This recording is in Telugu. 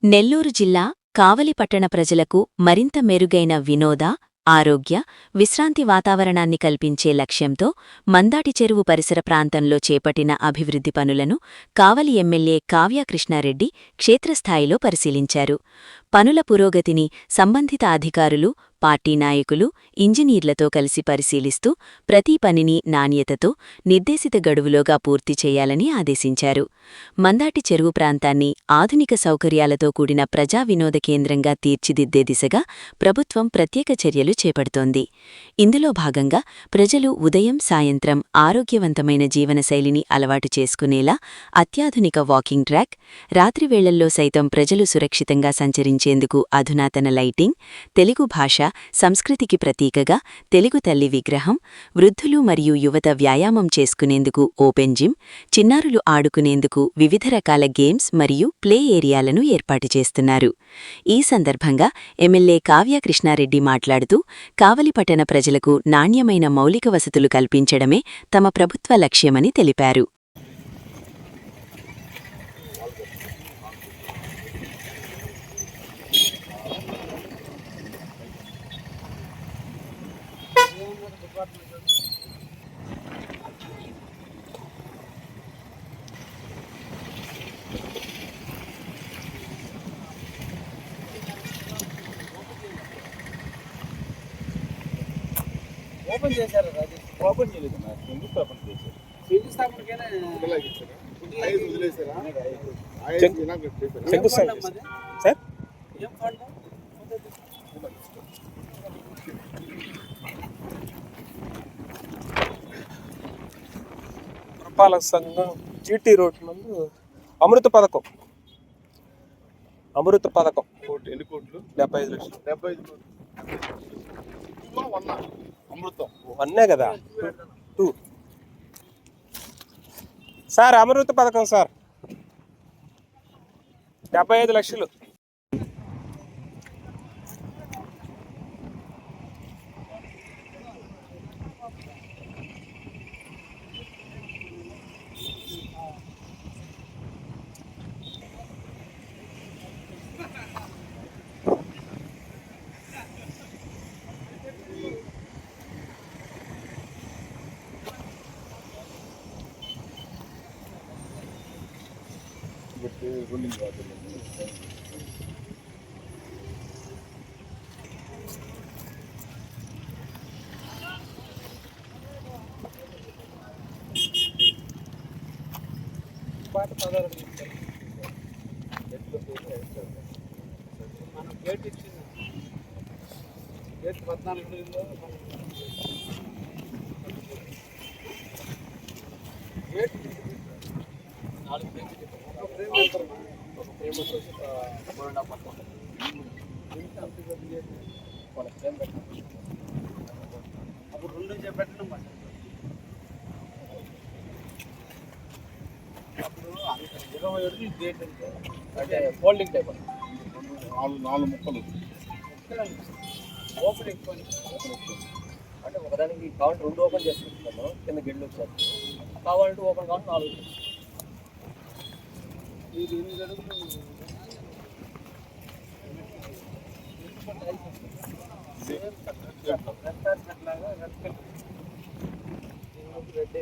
నెల్లూరు జిల్లా కావలి పట్టణ ప్రజలకు మరింత మెరుగైన వినోద, ఆరోగ్య, విశ్రాంతి వాతావరణాన్ని కల్పించే లక్ష్యంతో మందాటి చెరువు పరిసర ప్రాంతంలో చేపట్టిన అభివృద్ధి పనులను కావలి ఎమ్మెల్యే కావ్య కృష్ణారెడ్డి క్షేత్రస్థాయిలో పరిశీలించారు. పనుల పురోగతిని సంబంధిత అధికారులు, పార్టీ నాయకులు, ఇంజనీర్లతో కలిసి పరిశీలిస్తూ ప్రతి పనిని నాణ్యతతో, నిర్దేశిత గడువులోగా పూర్తి చేయాలని ఆదేశించారు. మందాటి చెరువు ప్రాంతాన్ని ఆధునిక సౌకర్యాలతో కూడిన ప్రజా వినోద కేంద్రంగా తీర్చిదిద్దే దిశగా ప్రభుత్వం ప్రత్యేక చర్యలు చేపడుతోంది. ఇందులో భాగంగా ప్రజలు ఉదయం, సాయంత్రం ఆరోగ్యవంతమైన జీవనశైలిని అలవాటు చేసుకునేలా అత్యాధునిక వాకింగ్ ట్రాక్, రాత్రివేళల్లో సైతం ప్రజలు సురక్షితంగా సంచరించేందుకు అధునాతన లైటింగ్, తెలుగు భాష, సంస్కృతికి ప్రతీకగా తెలుగు తల్లి విగ్రహం, వృద్ధులు మరియు యువత వ్యాయామం చేసుకునేందుకు ఓపెన్ జిమ్, చిన్నారులు ఆడుకునేందుకు వివిధ రకాల గేమ్స్ మరియు ప్లే ఏరియాలను ఏర్పాటు చేస్తున్నారు. ఈ సందర్భంగా ఎమ్మెల్యే కావ్య కృష్ణారెడ్డి మాట్లాడుతూ, కావలి పట్టణ ప్రజలకు నాణ్యమైన మౌలిక వసతులు కల్పించడమే తమ ప్రభుత్వ లక్ష్యమని తెలిపారు. ఓపెన్ చేశారు. ఓపెన్ చేయలేదు, శంకుస్థాపన చేశారు. శంకుస్థాపనకైనా సార్ ఏం ఫండ్ పురపాలక సంఘం జీటీ రోడ్ నందు అమృత పథకం ఎన్ని కోట్లు? 75 లక్షలు. 75 కోట్లు అమృతం వన్నే కదా, 2 సార్. అమృత పథకం సార్ 75 లక్షలు. మనం గేట్ ఇచ్చింది, గేట్ 14 గేట్ 4 అప్పుడు 2 చేపట్టడం మాట. అప్పుడు 20 అడుగులు గేట్ అంటే ఫోల్డింగ్ టైప్, 4 ముక్కలు ఓపెనింగ్ అంటే ఒకదానికి కావాలంటే 2 ఓపెన్ చేసుకుంటున్నాము. కింద గెడ్లు వచ్చారు, కావాలంటే ఓపెన్ కావాలంటే 4. ఇది 8 అడుగులు రెడ్